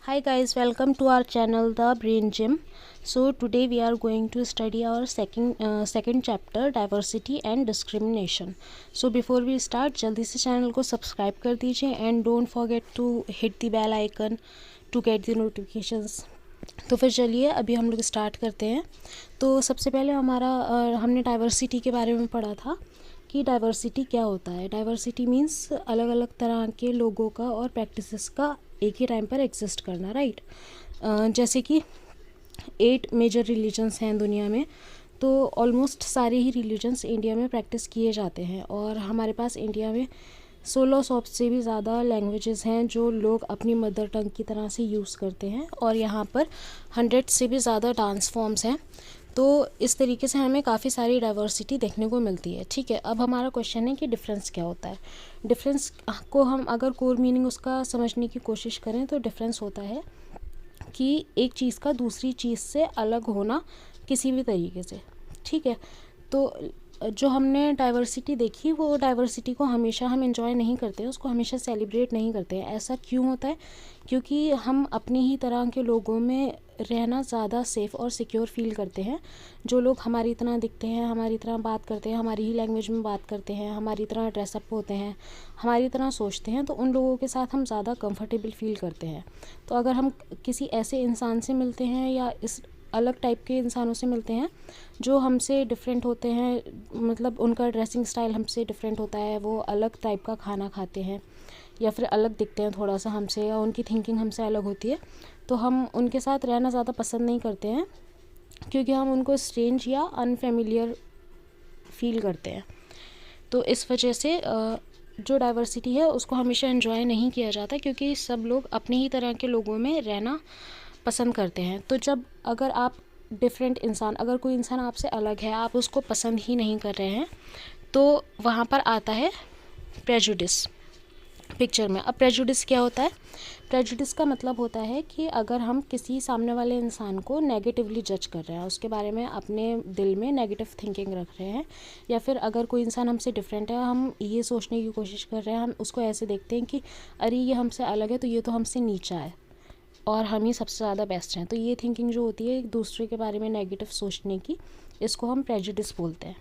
Hi guys, welcome to our channel The Brain Gym. So today we are going to study our second chapter, diversity and discrimination. So before we start, जल्दी से channel को subscribe कर दीजिए and don't forget to hit the bell icon to get the notifications. तो फिर चलिए अभी हम लोग स्टार्ट करते हैं। तो सबसे पहले हमने डाइवर्सिटी के बारे में पढ़ा था कि डाइवर्सिटी क्या होता है। डाइवर्सिटी मीन्स अलग अलग तरह के लोगों का और प्रैक्टिसेस का एक ही टाइम पर एग्जिस्ट करना, राइट। जैसे कि 8 मेजर रिलीजन्स हैं दुनिया में, तो ऑलमोस्ट सारे ही रिलीजन्स इंडिया में प्रैक्टिस किए जाते हैं और हमारे पास इंडिया में 1600 से भी ज़्यादा लैंग्वेजेस हैं जो लोग अपनी मदर टंग की तरह से यूज़ करते हैं और यहाँ पर 100 से भी ज़्यादा डांस फॉर्म्स हैं। तो इस तरीके से हमें काफ़ी सारी डाइवर्सिटी देखने को मिलती है। ठीक है, अब हमारा क्वेश्चन है कि डिफरेंस क्या होता है। डिफरेंस को हम अगर कोर मीनिंग उसका समझने की कोशिश करें तो डिफरेंस होता है कि एक चीज़ का दूसरी चीज़ से अलग होना किसी भी तरीके से। ठीक है, तो जो हमने डाइवर्सिटी देखी वो डाइवर्सिटी को हमेशा हम एंजॉय नहीं करते हैं, उसको हमेशा सेलिब्रेट नहीं करते हैं। ऐसा क्यों होता है? क्योंकि हम अपनी ही तरह के लोगों में रहना ज़्यादा सेफ़ और सिक्योर फील करते हैं। जो लोग हमारी तरह दिखते हैं, हमारी तरह बात करते हैं, हमारी ही लैंग्वेज में बात करते हैं, हमारी तरह ड्रेसअप होते हैं, हमारी तरह सोचते हैं, तो उन लोगों के साथ हम ज़्यादा कंफर्टेबल फील करते हैं। तो अगर हम किसी ऐसे इंसान से मिलते हैं या इस अलग टाइप के इंसानों से मिलते हैं जो हमसे डिफरेंट होते हैं, मतलब उनका ड्रेसिंग स्टाइल हमसे डिफरेंट होता है, वो अलग टाइप का खाना खाते हैं या फिर अलग दिखते हैं थोड़ा सा हमसे, या उनकी थिंकिंग हमसे अलग होती है, तो हम उनके साथ रहना ज़्यादा पसंद नहीं करते हैं क्योंकि हम उनको स्ट्रेंज या अनफेमिलियर फील करते हैं। तो इस वजह से जो डाइवर्सिटी है उसको हमेशा एंजॉय नहीं किया जाता क्योंकि सब लोग अपनी ही तरह के लोगों में रहना पसंद करते हैं। तो जब अगर आप डिफरेंट इंसान, अगर कोई इंसान आपसे अलग है, आप उसको पसंद ही नहीं कर रहे हैं, तो वहाँ पर आता है प्रेजुडिस पिक्चर में। अब प्रेजुडिस क्या होता है? प्रेजुडिस का मतलब होता है कि अगर हम किसी सामने वाले इंसान को नेगेटिवली जज कर रहे हैं, उसके बारे में अपने दिल में नेगेटिव थिंकिंग रख रहे हैं, या फिर अगर कोई इंसान हमसे डिफरेंट है, हम ये सोचने की कोशिश कर रहे हैं, हम उसको ऐसे देखते हैं कि अरे ये हमसे अलग है तो ये तो हमसे नीचा है और हम ही सबसे ज़्यादा बेस्ट हैं। तो ये थिंकिंग जो होती है एक दूसरे के बारे में नेगेटिव सोचने की, इसको हम प्रेजुडिस बोलते हैं।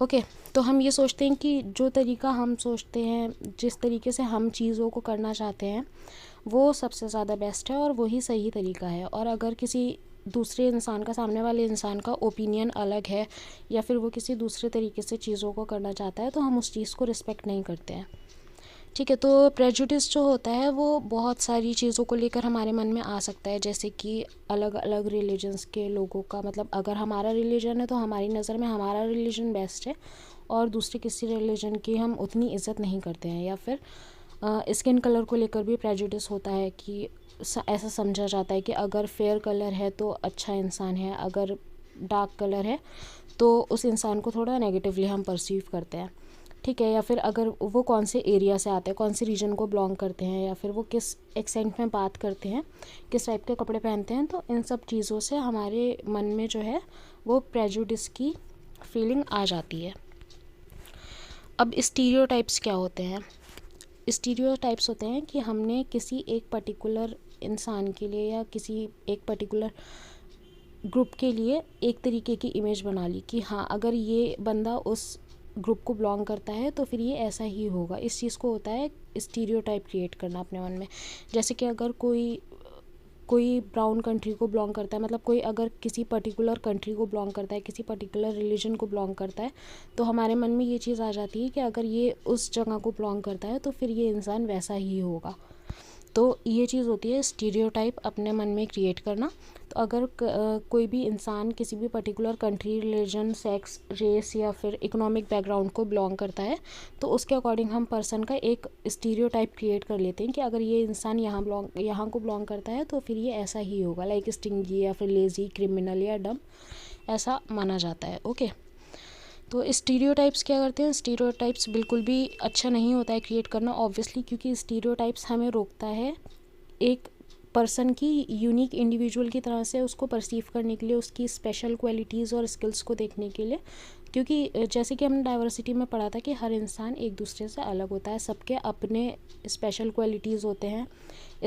ओके, तो हम ये सोचते हैं कि जो तरीका हम सोचते हैं, जिस तरीके से हम चीज़ों को करना चाहते हैं, वो सबसे ज़्यादा बेस्ट है और वही सही तरीका है। और अगर किसी दूसरे इंसान का, सामने वाले इंसान का ओपिनियन अलग है या फिर वो किसी दूसरे तरीके से चीज़ों को करना चाहता है, तो हम उस चीज़ को रिस्पेक्ट नहीं करते हैं। ठीक है, तो प्रेजुडिस जो होता है वो बहुत सारी चीज़ों को लेकर हमारे मन में आ सकता है, जैसे कि अलग अलग रिलीजन्स के लोगों का, मतलब अगर हमारा रिलीजन है तो हमारी नज़र में हमारा रिलीजन बेस्ट है और दूसरे किसी रिलीजन की हम उतनी इज़्ज़त नहीं करते हैं। या फिर स्किन कलर को लेकर भी प्रेजुडिस होता है कि ऐसा समझा जाता है कि अगर फेयर कलर है तो अच्छा इंसान है, अगर डार्क कलर है तो उस इंसान को थोड़ा नेगेटिवली हम परसीव करते हैं। ठीक है, या फिर अगर वो कौन से एरिया से आते हैं, कौन से रीजन को बिलोंग करते हैं, या फिर वो किस एक्सेंट में बात करते हैं, किस टाइप के कपड़े पहनते हैं, तो इन सब चीज़ों से हमारे मन में जो है वो प्रेजुडिस की फीलिंग आ जाती है। अब स्टीरियोटाइप्स क्या होते हैं? स्टीरियोटाइप्स होते हैं कि हमने किसी एक पर्टिकुलर इंसान के लिए या किसी एक पर्टिकुलर ग्रुप के लिए एक तरीके की इमेज बना ली कि हाँ, अगर ये बंदा उस ग्रुप को बिलोंग करता है तो फिर ये ऐसा ही होगा। इस चीज़ को होता है स्टीरियोटाइप क्रिएट करना अपने मन में। जैसे कि अगर कोई ब्राउन कंट्री को बिलोंग करता है, मतलब कोई अगर किसी पर्टिकुलर कंट्री को बिलोंग करता है, किसी पर्टिकुलर रिलीजन को बिलोंग करता है, तो हमारे मन में ये चीज़ आ जाती है कि अगर ये उस जगह को बिलोंग करता है तो फिर ये इंसान वैसा ही होगा। तो ये चीज़ होती है स्टीरियोटाइप अपने मन में क्रिएट करना। तो अगर कोई भी इंसान किसी भी particular country, religion, sex, race या फिर इकोनॉमिक बैकग्राउंड को बिलोंग करता है, तो उसके अकॉर्डिंग हम पर्सन का एक स्टीरियोटाइप क्रिएट कर लेते हैं कि अगर ये इंसान यहाँ को बिलोंग करता है तो फिर ये ऐसा ही होगा, लाइक स्टिंगी या फिर लेज़ी, क्रिमिनल या डम, ऐसा माना जाता है। ओके, तो स्टीरियोटाइप्स क्या करते हैं? स्टीरियोटाइप्स बिल्कुल भी अच्छा नहीं होता है क्रिएट करना, ऑब्वियसली, क्योंकि स्टीरियोटाइप्स हमें रोकता है एक पर्सन की यूनिक इंडिविजुअल की तरह से उसको परसीव करने के लिए, उसकी स्पेशल क्वालिटीज़ और स्किल्स को देखने के लिए। क्योंकि जैसे कि हमने डाइवर्सिटी में पढ़ा था कि हर इंसान एक दूसरे से अलग होता है, सबके अपने स्पेशल क्वालिटीज़ होते हैं,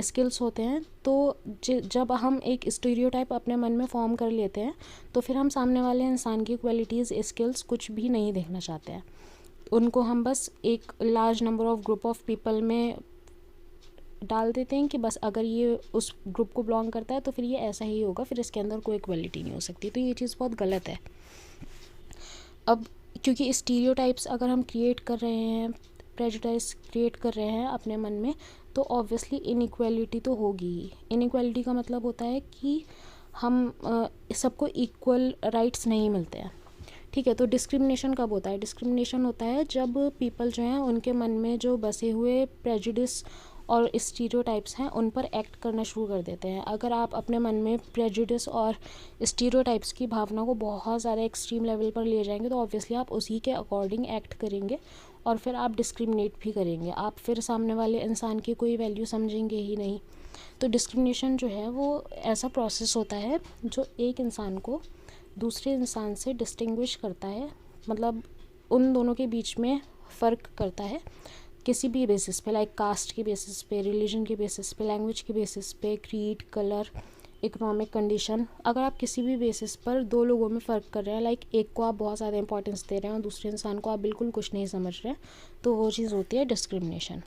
स्किल्स होते हैं। तो जब हम एक स्टीरियोटाइप अपने मन में फॉर्म कर लेते हैं तो फिर हम सामने वाले इंसान की क्वालिटीज़, स्किल्स कुछ भी नहीं देखना चाहते हैं। उनको हम बस एक large number of group of people में डाल देते हैं कि बस अगर ये उस ग्रुप को बिलोंग करता है तो फिर ये ऐसा ही होगा, फिर इसके अंदर कोई क्वालिटी नहीं हो सकती। तो ये चीज़ बहुत गलत है। अब क्योंकि स्टीरियोटाइप्स अगर हम क्रिएट कर रहे हैं, प्रेजुडिस क्रिएट कर रहे हैं अपने मन में, तो ऑब्वियसली इनइक्वालिटी तो होगी ही। इनइक्वालिटी का मतलब होता है कि हम सबको इक्वल राइट्स नहीं मिलते हैं, ठीक है। तो डिस्क्रिमिनेशन कब होता है? डिस्क्रिमिनेशन होता है जब पीपल जो हैं उनके मन में जो बसे हुए प्रेजुडिस और स्टीरियोटाइप्स हैं उन पर एक्ट करना शुरू कर देते हैं। अगर आप अपने मन में प्रेजुडिस और स्टीरियोटाइप्स की भावना को बहुत ज़्यादा एक्सट्रीम लेवल पर ले जाएंगे तो ऑब्वियसली आप उसी के अकॉर्डिंग एक्ट करेंगे और फिर आप डिस्क्रिमिनेट भी करेंगे। आप फिर सामने वाले इंसान की कोई वैल्यू समझेंगे ही नहीं। तो डिस्क्रिमिनेशन जो है वो ऐसा प्रोसेस होता है जो एक इंसान को दूसरे इंसान से डिस्टिंग्विश करता है, मतलब उन दोनों के बीच में फ़र्क करता है किसी भी बेसिस पे, लाइक कास्ट के बेसिस पे, रिलीजन के बेसिस पे, लैंग्वेज के बेसिस पे, क्रीड, कलर, इकोनॉमिक कंडीशन। अगर आप किसी भी बेसिस पर दो लोगों में फ़र्क कर रहे हैं, लाइक एक को आप बहुत ज़्यादा इंपॉर्टेंस दे रहे हैं और दूसरे इंसान को आप बिल्कुल कुछ नहीं समझ रहे हैं, तो वो चीज़ होती है डिस्क्रिमिनेशन।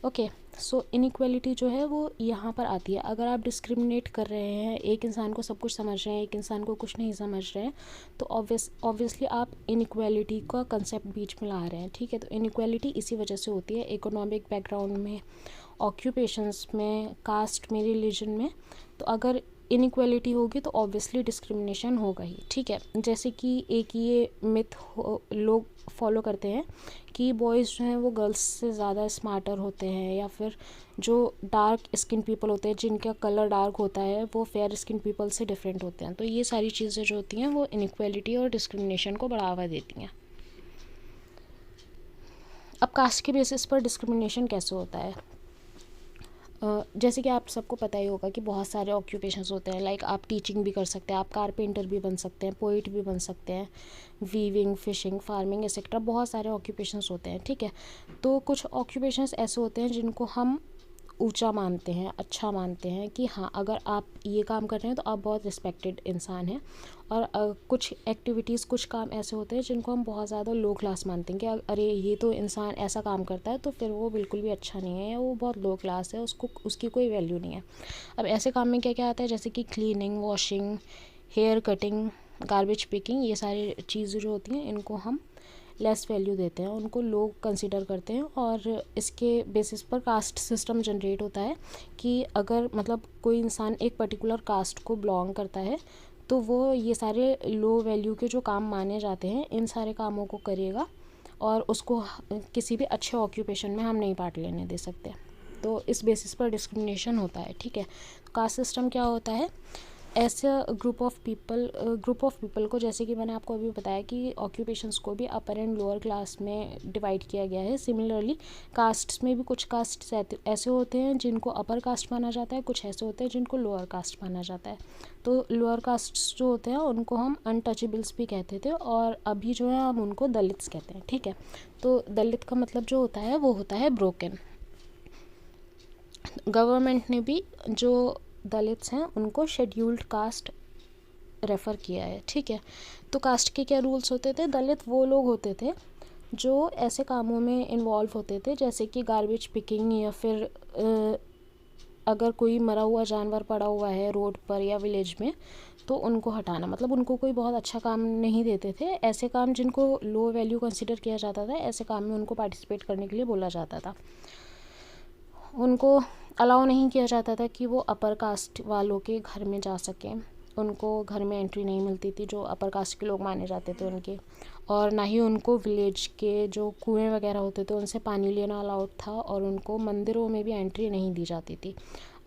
ओके, सो इनइक्वालिटी जो है वो यहाँ पर आती है। अगर आप डिस्क्रिमिनेट कर रहे हैं, एक इंसान को सब कुछ समझ रहे हैं, एक इंसान को कुछ नहीं समझ रहे हैं, तो ऑब्वियसली आप इनइक्वालिटी का कंसेप्ट बीच में ला रहे हैं, ठीक है। तो इनइक्वालिटी इसी वजह से होती है, इकोनॉमिक बैकग्राउंड में, ऑक्यूपेशंस में, कास्ट में, रिलीजन में। तो अगर इनइक्वालिटी होगी तो ऑब्वियसली डिस्क्रिमिनेशन होगा ही, ठीक है। जैसे कि एक ये मिथ लोग फॉलो करते हैं कि बॉयज़ जो हैं वो गर्ल्स से ज़्यादा स्मार्टर होते हैं, या फिर जो डार्क स्किन पीपल होते हैं जिनका कलर डार्क होता है वो फेयर स्किन पीपल से डिफरेंट होते हैं। तो ये सारी चीज़ें जो होती हैं वो इनइक्वालिटी और डिस्क्रिमिनेशन को बढ़ावा देती हैं। अब कास्ट के बेसिस पर डिस्क्रिमिनेशन कैसे होता है? जैसे कि आप सबको पता ही होगा कि बहुत सारे ऑक्यूपेशंस होते हैं, लाइक आप टीचिंग भी कर सकते हैं, आप कारपेंटर भी बन सकते हैं, पोइट भी बन सकते हैं, वीविंग, फिशिंग, फार्मिंग एक्सेट्रा, बहुत सारे ऑक्यूपेशंस होते हैं, ठीक है। तो कुछ ऑक्यूपेशंस ऐसे होते हैं जिनको हम ऊंचा मानते हैं, अच्छा मानते हैं कि हाँ अगर आप ये काम कर रहे हैं तो आप बहुत रिस्पेक्टेड इंसान हैं। और कुछ एक्टिविटीज़, कुछ काम ऐसे होते हैं जिनको हम बहुत ज़्यादा लो क्लास मानते हैं कि अरे ये तो इंसान ऐसा काम करता है तो फिर वो बिल्कुल भी अच्छा नहीं है, या वो बहुत लो क्लास है, उसको उसकी कोई वैल्यू नहीं है। अब ऐसे काम में क्या क्या आता है, जैसे कि cleaning, washing, hair cutting, garbage picking, ये सारी चीज़ें जो होती हैं इनको हम लेस वैल्यू देते हैं, उनको लोग कंसिडर करते हैं। और इसके बेसिस पर कास्ट सिस्टम जनरेट होता है कि अगर मतलब कोई इंसान एक पर्टिकुलर कास्ट को बिलोंग करता है तो वो ये सारे लो वैल्यू के जो काम माने जाते हैं इन सारे कामों को करेगा और उसको किसी भी अच्छे ऑक्यूपेशन में हम नहीं पार्ट लेने दे सकते। तो इस बेसिस पर डिस्क्रिमिनेशन होता है, ठीक है। कास्ट सिस्टम क्या होता है? ऐसे ग्रुप ऑफ पीपल को, जैसे कि मैंने आपको अभी बताया कि ऑक्यूपेशंस को भी अपर एंड लोअर क्लास में डिवाइड किया गया है। सिमिलरली कास्ट्स में भी कुछ कास्ट ऐसे होते हैं जिनको अपर कास्ट माना जाता है, कुछ ऐसे होते हैं जिनको लोअर कास्ट माना जाता है। तो लोअर कास्ट जो होते हैं उनको हम अनटचेबल्स भी कहते थे और अभी जो है हम उनको दलित्स कहते हैं, ठीक है। तो दलित का मतलब जो होता है वो होता है ब्रोकन। गवर्नमेंट ने भी जो दलित्स हैं उनको शेड्यूल्ड कास्ट रेफ़र किया है, ठीक है। तो कास्ट के क्या रूल्स होते थे? दलित वो लोग होते थे जो ऐसे कामों में इन्वॉल्व होते थे जैसे कि गार्बेज पिकिंग, या फिर अगर कोई मरा हुआ जानवर पड़ा हुआ है रोड पर या विलेज में तो उनको हटाना, मतलब उनको कोई बहुत अच्छा काम नहीं देते थे। ऐसे काम जिनको लो वैल्यू कंसिडर किया जाता था, ऐसे काम में उनको पार्टिसिपेट करने के लिए बोला जाता था। उनको अलाउ नहीं किया जाता था कि वो अपर कास्ट वालों के घर में जा सकें, उनको घर में एंट्री नहीं मिलती थी जो अपर कास्ट के लोग माने जाते थे उनके। और ना ही उनको विलेज के जो कुएं वगैरह होते थे उनसे पानी लेना अलाउड था, और उनको मंदिरों में भी एंट्री नहीं दी जाती थी।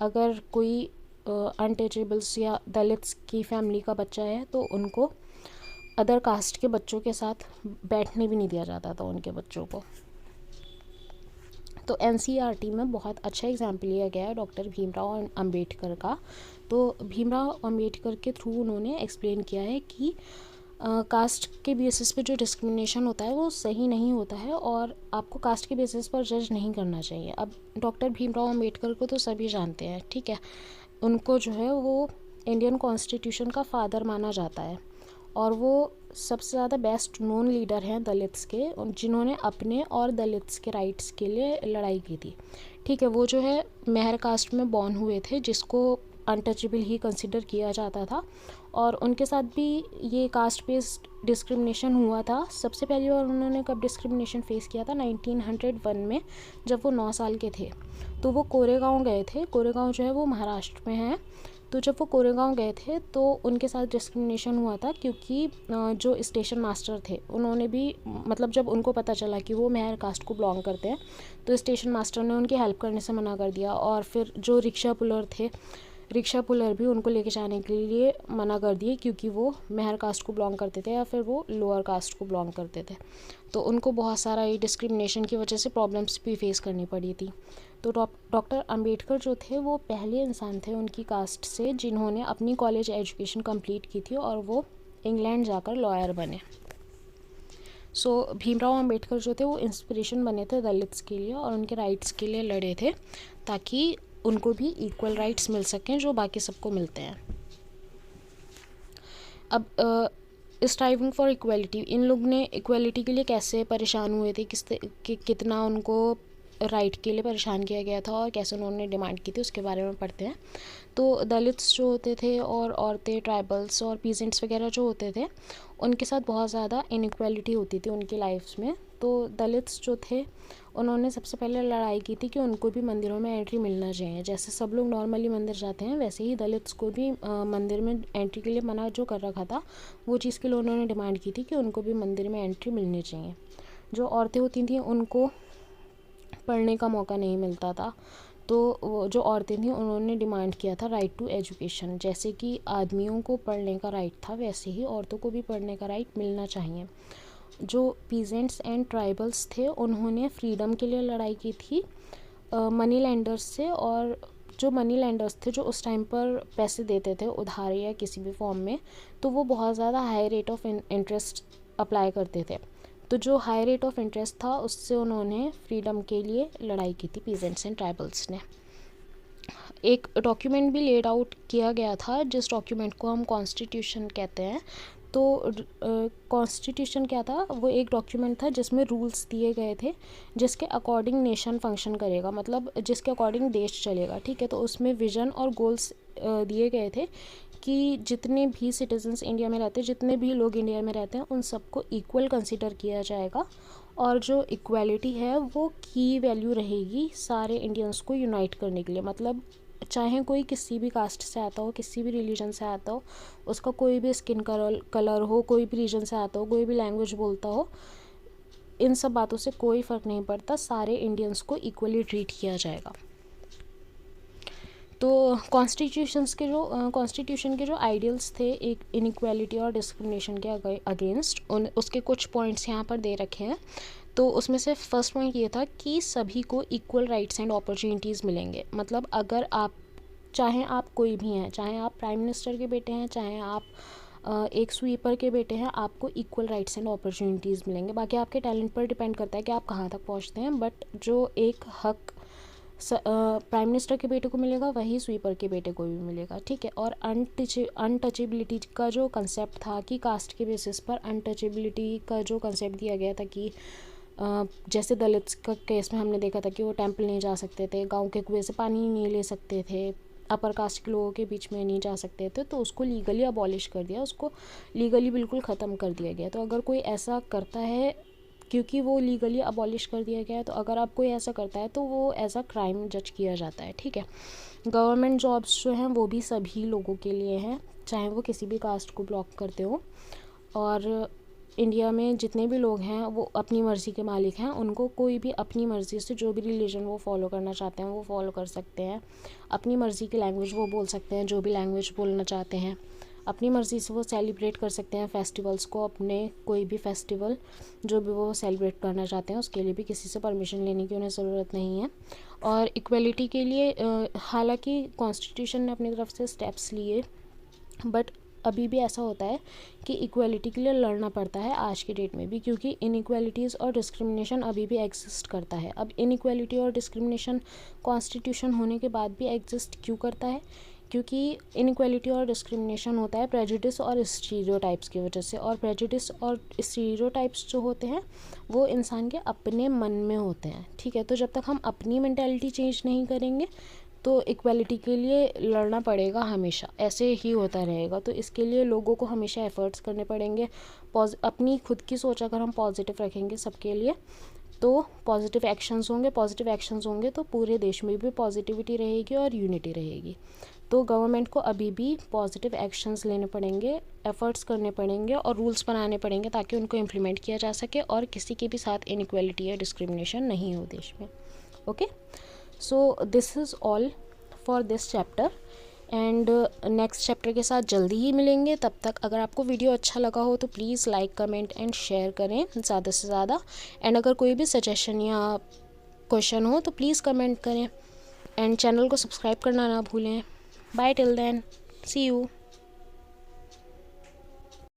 अगर कोई अनटचेबल्स या दलित्स की फैमिली का बच्चा है तो उनको अदर कास्ट के बच्चों के साथ बैठने भी नहीं दिया जाता था उनके बच्चों को। तो एनसीईआरटी में बहुत अच्छा एग्जाम्पल लिया गया है डॉक्टर भीमराव अम्बेडकर का। तो भीमराव अम्बेडकर के थ्रू उन्होंने एक्सप्लेन किया है कि कास्ट के बेसिस पे जो डिस्क्रिमिनेशन होता है वो सही नहीं होता है और आपको कास्ट के बेसिस पर जज नहीं करना चाहिए। अब डॉक्टर भीमराव अंबेडकर को तो सभी जानते हैं, ठीक है। उनको जो है वो इंडियन कॉन्स्टिट्यूशन का फादर माना जाता है और वो सबसे ज़्यादा बेस्ट नोन लीडर हैं दलित्स के, जिन्होंने अपने और दलित्स के राइट्स के लिए लड़ाई की थी, ठीक है। वो जो है मेहर कास्ट में बॉर्न हुए थे, जिसको अनटचेबल ही कंसिडर किया जाता था और उनके साथ भी ये कास्ट बेस्ड डिस्क्रिमिनेशन हुआ था। सबसे पहली बार उन्होंने कब डिस्क्रिमिनेशन फेस किया था? 1901 में, जब वो 9 साल के थे। तो वो कोरेगांव गए थे। कोरेगांव जो है वो महाराष्ट्र में है। तो जब वो कोरेगांव गए थे तो उनके साथ डिस्क्रिमिनेशन हुआ था, क्योंकि जो स्टेशन मास्टर थे उन्होंने भी, मतलब जब उनको पता चला कि वो मेहर कास्ट को बिलोंग करते हैं, तो स्टेशन मास्टर ने उनकी हेल्प करने से मना कर दिया। और फिर जो रिक्शा पुलर थे, रिक्शा पुलर भी उनको लेके जाने के लिए मना कर दिए, क्योंकि वो मेहर कास्ट को बिलोंग करते थे या फिर वो लोअर कास्ट को बिलोंग करते थे। तो उनको बहुत सारा ये डिस्क्रिमिनेशन की वजह से प्रॉब्लम्स भी फेस करनी पड़ी थी। तो डॉक्टर अंबेडकर जो थे वो पहले इंसान थे उनकी कास्ट से जिन्होंने अपनी कॉलेज एजुकेशन कंप्लीट की थी और वो इंग्लैंड जाकर लॉयर बने। सो भीमराव अंबेडकर जो थे वो इंस्पिरेशन बने थे दलित्स के लिए और उनके राइट्स के लिए लड़े थे, ताकि उनको भी इक्वल राइट्स मिल सकें जो बाकी सबको मिलते हैं। अब स्ट्राइविंग फॉर इक्वलिटी, इन लोग ने इक्वलिटी के लिए कैसे परेशान हुए थे, कितना उनको राइट के लिए परेशान किया गया था और कैसे उन्होंने डिमांड की थी, उसके बारे में पढ़ते हैं। तो दलित्स जो होते थे और औरतें, ट्राइबल्स और पीजेंट्स वगैरह जो होते थे, उनके साथ बहुत ज़्यादा इनइक्वालिटी होती थी उनकी लाइफ्स में। तो दलित्स जो थे उन्होंने सबसे पहले लड़ाई की थी कि उनको भी मंदिरों में एंट्री मिलना चाहिए। जैसे सब लोग नॉर्मली मंदिर जाते हैं, वैसे ही दलित्स को भी मंदिर में एंट्री के लिए मना जो कर रखा था, वो चीज़ के लिए उन्होंने डिमांड की थी कि उनको भी मंदिर में एंट्री मिलनी चाहिए। जो औरतें होती थी उनको पढ़ने का मौका नहीं मिलता था, तो जो औरतें थीं उन्होंने डिमांड किया था राइट टू एजुकेशन। जैसे कि आदमियों को पढ़ने का राइट था, वैसे ही औरतों को भी पढ़ने का राइट मिलना चाहिए। जो पीजेंट्स एंड ट्राइबल्स थे उन्होंने फ्रीडम के लिए लड़ाई की थी मनी लैंडर्स से, और जो मनी लैंडर्स थे जो उस टाइम पर पैसे देते थे उधार या किसी भी फॉर्म में, तो वो बहुत ज़्यादा high rate of interest apply करते थे। तो जो हाई रेट ऑफ इंटरेस्ट था उससे उन्होंने फ्रीडम के लिए लड़ाई की थी पीजेंट्स एंड ट्राइबल्स ने। एक डॉक्यूमेंट भी लेड आउट किया गया था जिस डॉक्यूमेंट को हम कॉन्स्टिट्यूशन कहते हैं। तो कॉन्स्टिट्यूशन क्या था? वो एक डॉक्यूमेंट था जिसमें रूल्स दिए गए थे जिसके अकॉर्डिंग नेशन फंक्शन करेगा, मतलब जिसके अकॉर्डिंग देश चलेगा, ठीक है। तो उसमें विजन और गोल्स दिए गए थे कि जितने भी सिटीजन्स इंडिया में रहते हैं, जितने भी लोग इंडिया में रहते हैं, उन सबको इक्वल कंसिडर किया जाएगा और जो इक्वालिटी है वो की वैल्यू रहेगी सारे इंडियंस को यूनाइट करने के लिए। मतलब चाहे कोई किसी भी कास्ट से आता हो, किसी भी रिलीजन से आता हो, उसका कोई भी स्किन कलर हो, कोई भी रीजन से आता हो, कोई भी लैंग्वेज बोलता हो, इन सब बातों से कोई फ़र्क नहीं पड़ता, सारे इंडियंस को इक्वली ट्रीट किया जाएगा। तो कॉन्स्टिट्यूशन के जो आइडियल्स थे एक इनइक्वालिटी और डिस्क्रिमिनेशन के अगेंस्ट, उसके कुछ पॉइंट्स यहाँ पर दे रखे हैं। तो उसमें से फर्स्ट पॉइंट ये था कि सभी को इक्वल राइट्स एंड अपॉर्चुनिटीज़ मिलेंगे। मतलब अगर आप, चाहे आप कोई भी हैं, चाहे आप प्राइम मिनिस्टर के बेटे हैं, चाहे आप एक स्वीपर के बेटे हैं, आपको इक्वल राइट्स एंड अपॉर्चुनिटीज़ मिलेंगे। बाकी आपके टैलेंट पर डिपेंड करता है कि आप कहाँ तक पहुँचते हैं, बट जो एक हक प्राइम मिनिस्टर के बेटे को मिलेगा वही स्वीपर के बेटे को भी मिलेगा, ठीक है। और अनटचेबिलिटी का जो कंसेप्ट था कि कास्ट के बेसिस पर अनटचेबिलिटी का जो कंसेप्ट दिया गया था कि जैसे दलित्स का केस में हमने देखा था कि वो टेंपल नहीं जा सकते थे, गांव के कुएं से पानी नहीं ले सकते थे, अपर कास्ट के लोगों के बीच में नहीं जा सकते थे, तो उसको लीगली अबॉलिश कर दिया, उसको लीगली बिल्कुल ख़त्म कर दिया गया। तो अगर कोई ऐसा करता है, क्योंकि वो लीगली अबॉलिश कर दिया गया है, तो अगर आप कोई ऐसा करता है तो वो एज अ क्राइम जज किया जाता है, ठीक है। गवर्नमेंट जॉब्स जो हैं वो भी सभी लोगों के लिए हैं, चाहे वो किसी भी कास्ट को ब्लॉक करते हो। और इंडिया में जितने भी लोग हैं वो अपनी मर्ज़ी के मालिक हैं, उनको कोई भी अपनी मर्ज़ी से जो भी रिलीजन वो फॉलो करना चाहते हैं वो फॉलो कर सकते हैं, अपनी मर्ज़ी की लैंग्वेज वो बोल सकते हैं, जो भी लैंग्वेज बोलना चाहते हैं, अपनी मर्ज़ी से वो सेलिब्रेट कर सकते हैं फेस्टिवल्स को, अपने कोई भी फेस्टिवल जो भी वो सेलिब्रेट करना चाहते हैं उसके लिए भी किसी से परमिशन लेने की उन्हें ज़रूरत नहीं है। और इक्वलिटी के लिए हालांकि कॉन्स्टिट्यूशन ने अपनी तरफ से स्टेप्स लिए, बट अभी भी ऐसा होता है कि इक्वालिटी के लिए लड़ना पड़ता है आज की डेट में भी, क्योंकि इनइक्वालिटीज़ और डिस्क्रिमिनेशन अभी भी एग्जिस्ट करता है। अब इनइक्वालिटी और डिस्क्रिमिनेशन कॉन्स्टिट्यूशन होने के बाद भी एग्जिस्ट क्यों करता है? क्योंकि इनइक्वालिटी और डिस्क्रिमिनेशन होता है प्रेजुडिस और स्टीरियोटाइप्स की वजह से, और प्रेजुडिस और स्टीरियोटाइप्स जो होते हैं वो इंसान के अपने मन में होते हैं, ठीक है। तो जब तक हम अपनी मेंटालिटी चेंज नहीं करेंगे तो इक्वालिटी के लिए लड़ना पड़ेगा, हमेशा ऐसे ही होता रहेगा। तो इसके लिए लोगों को हमेशा एफर्ट्स करने पड़ेंगे। अपनी खुद की सोच अगर हम पॉजिटिव रखेंगे सबके लिए तो पॉजिटिव एक्शंस होंगे तो पूरे देश में भी पॉजिटिविटी रहेगी और यूनिटी रहेगी। तो गवर्नमेंट को अभी भी पॉजिटिव एक्शंस लेने पड़ेंगे, एफर्ट्स करने पड़ेंगे और रूल्स बनाने पड़ेंगे ताकि उनको इम्प्लीमेंट किया जा सके और किसी के भी साथ इनइक्वालिटी या डिस्क्रिमिनेशन नहीं हो देश में। Okay, so this is all for this chapter and next chapter के साथ जल्दी ही मिलेंगे। तब तक अगर आपको वीडियो अच्छा लगा हो तो please like, comment and share करें ज़्यादा से ज़्यादा। एंड अगर कोई भी सजेशन या क्वेश्चन हो तो प्लीज़ कमेंट करें एंड चैनल को सब्सक्राइब करना ना भूलें। Bye till then, see you.